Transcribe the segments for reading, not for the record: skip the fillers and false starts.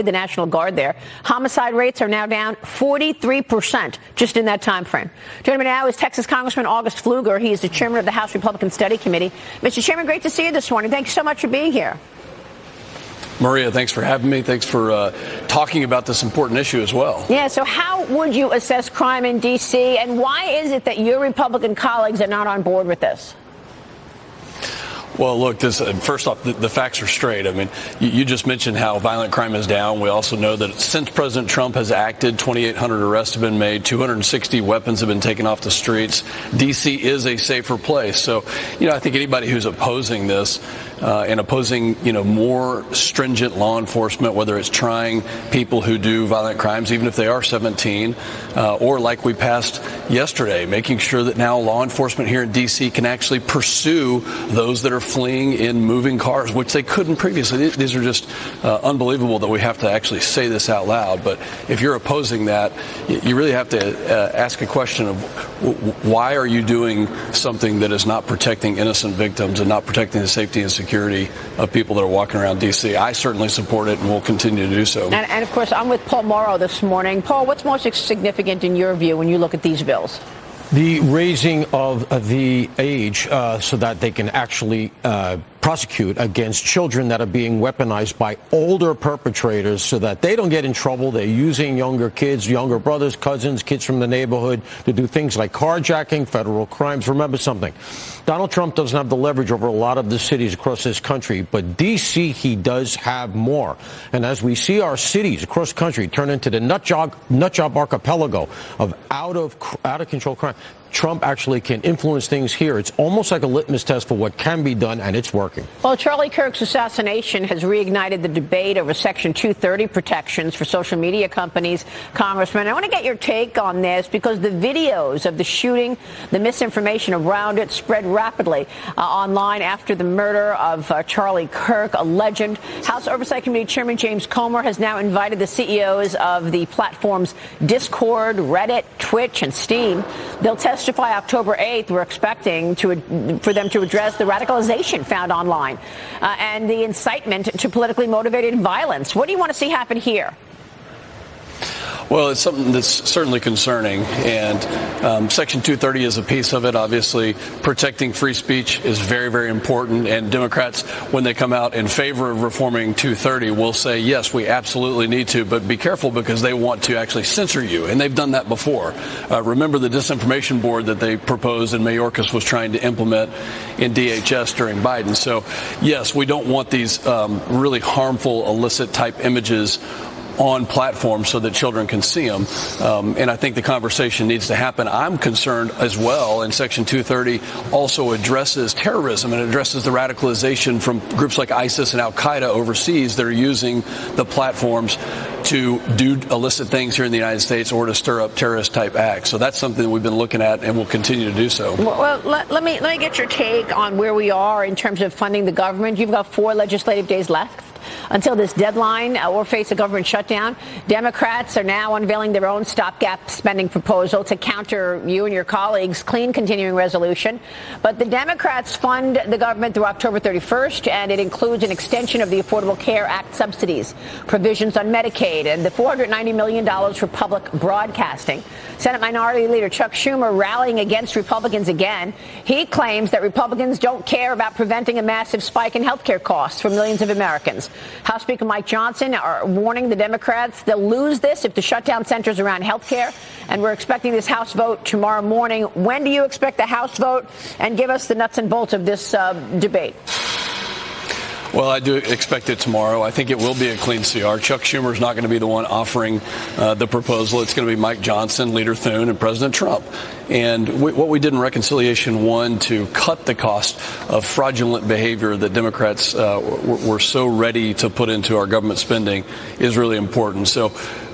the National Guard there. Homicide rates are now down 43% just in that time frame. Joining me now is Texas Congressman August Pfluger. He is the chairman of the House Republican Study Committee. Mr. Chairman, great to see you this morning. Thanks so much for being here. Maria, thanks for having me. Thanks for talking about this important issue as well. Yeah, so how would you assess crime in D.C., and why is it that your Republican colleagues are not on board with this? Well, look, first off, the facts are straight. I mean, you just mentioned how violent crime is down. We also know that since President Trump has acted, 2,800 arrests have been made, 260 weapons have been taken off the streets. D.C. is a safer place. So, I think anybody who's opposing this and opposing, more stringent law enforcement, whether it's trying people who do violent crimes, even if they are 17, or like we passed yesterday, making sure that now law enforcement here in D.C. can actually pursue those that are fleeing in moving cars, which they couldn't previously. These are just unbelievable that we have to actually say this out loud. But if you're opposing that, you really have to ask a question of why are you doing something that is not protecting innocent victims and not protecting the safety and security of people that are walking around D.C. I certainly support it and will continue to do so. And of course, I'm with Paul Morrow this morning. Paul, what's most significant in your view when you look at these bills? The raising of the age so that they can actually prosecute against children that are being weaponized by older perpetrators so that they don't get in trouble. They're using younger kids, younger brothers, cousins, kids from the neighborhood to do things like carjacking, federal crimes. Remember something. Donald Trump doesn't have the leverage over a lot of the cities across this country, but D.C. he does have more. And as we see our cities across the country turn into the nut job archipelago of out of control crime, Trump actually can influence things here. It's almost like a litmus test for what can be done, and it's working. Well, Charlie Kirk's assassination has reignited the debate over Section 230 protections for social media companies. Congressman, I want to get your take on this because the videos of the shooting, the misinformation around it spread rapidly online after the murder of Charlie Kirk, a legend. House Oversight Committee Chairman James Comer has now invited the CEOs of the platforms Discord, Reddit, Twitch, and Steam. They'll testify October 8th. We're expecting for them to address the radicalization found online and the incitement to politically motivated violence. What do you want to see happen here? Well, it's something that's certainly concerning, and Section 230 is a piece of it. Obviously, protecting free speech is very, very important, and Democrats, when they come out in favor of reforming 230, will say, yes, we absolutely need to, but be careful because they want to actually censor you, and they've done that before. Remember the disinformation board that they proposed and Mayorkas was trying to implement in DHS during Biden. So, yes, we don't want these really harmful, illicit-type images on platforms so that children can see them. And I think the conversation needs to happen. I'm concerned as well, and Section 230 also addresses terrorism and addresses the radicalization from groups like ISIS and Al-Qaeda overseas that are using the platforms to do illicit things here in the United States or to stir up terrorist-type acts. So that's something that we've been looking at and will continue to do so. Well, let me get your take on where we are in terms of funding the government. You've got 4 legislative days left until this deadline or face a government shutdown. Democrats are now unveiling their own stopgap spending proposal to counter you and your colleagues' clean continuing resolution. But the Democrats fund the government through October 31st, and it includes an extension of the Affordable Care Act subsidies, provisions on Medicaid, and the $490 million for public broadcasting. Senate Minority Leader Chuck Schumer rallying against Republicans again. He claims that Republicans don't care about preventing a massive spike in health care costs for millions of Americans. House Speaker Mike Johnson are warning the Democrats they'll lose this if the shutdown centers around health care. And we're expecting this House vote tomorrow morning. When do you expect the House vote? And give us the nuts and bolts of this debate. Well, I do expect it tomorrow. I think it will be a clean CR. Chuck Schumer is not going to be the one offering the proposal. It's going to be Mike Johnson, Leader Thune, and President Trump. And what we did in Reconciliation 1 to cut the cost of fraudulent behavior that Democrats were so ready to put into our government spending is really important. So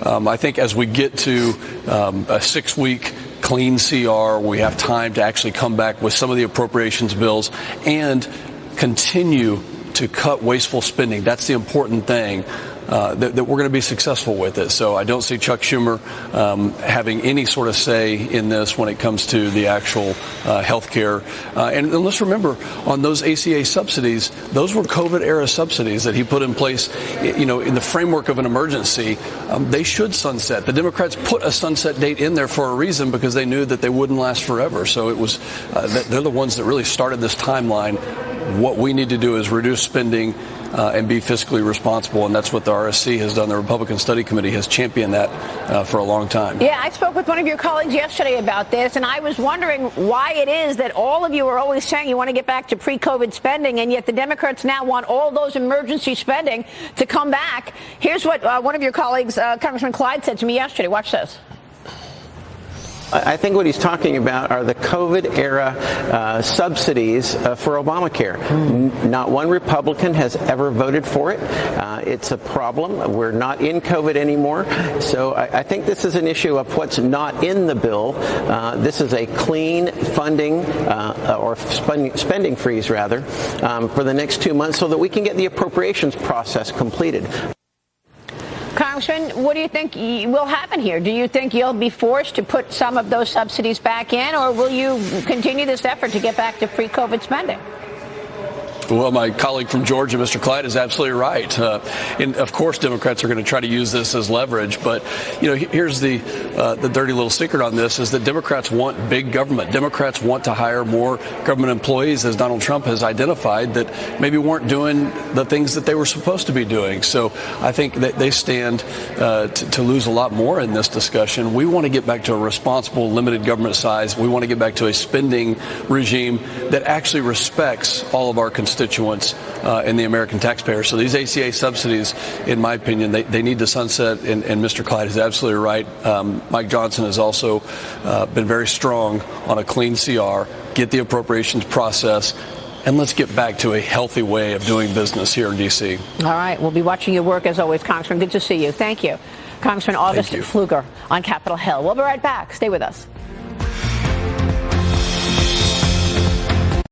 I think as we get to a 6-week clean CR, we have time to actually come back with some of the appropriations bills and continue to cut wasteful spending. That's the important thing. that we're going to be successful with it. So I don't see Chuck Schumer having any sort of say in this when it comes to the actual health care. And let's remember, on those ACA subsidies, those were COVID-era subsidies that he put in place, in the framework of an emergency. They should sunset. The Democrats put a sunset date in there for a reason, because they knew that they wouldn't last forever. So it was they're the ones that really started this timeline. What we need to do is reduce spending and be fiscally responsible, and that's what the RSC has done. The Republican Study Committee has championed that for a long time. Yeah, I spoke with one of your colleagues yesterday about this, and I was wondering why it is that all of you are always saying you want to get back to pre-COVID spending, and yet the Democrats now want all those emergency spending to come back. Here's what one of your colleagues, Congressman Clyde, said to me yesterday. Watch this. I think what he's talking about are the COVID-era subsidies for Obamacare. Not one Republican has ever voted for it. It's a problem. We're not in COVID anymore. So I think this is an issue of what's not in the bill. This is a clean funding or spending freeze, rather, for the next 2 months so that we can get the appropriations process completed. Congressman, what do you think will happen here? Do you think you'll be forced to put some of those subsidies back in, or will you continue this effort to get back to pre-COVID spending? Well, my colleague from Georgia, Mr. Clyde, is absolutely right. And of course, Democrats are going to try to use this as leverage. But, here's the dirty little secret on this is that Democrats want big government. Democrats want to hire more government employees, as Donald Trump has identified, that maybe weren't doing the things that they were supposed to be doing. So I think that they stand to lose a lot more in this discussion. We want to get back to a responsible, limited government size. We want to get back to a spending regime that actually respects all of our constituents and the American taxpayer. So these ACA subsidies, in my opinion, they need to sunset, and Mr. Clyde is absolutely right. Mike Johnson has also been very strong on a clean CR, get the appropriations process, and let's get back to a healthy way of doing business here in D.C. All right. We'll be watching your work as always, Congressman. Good to see you. Thank you. Congressman August Pfluger on Capitol Hill. We'll be right back. Stay with us.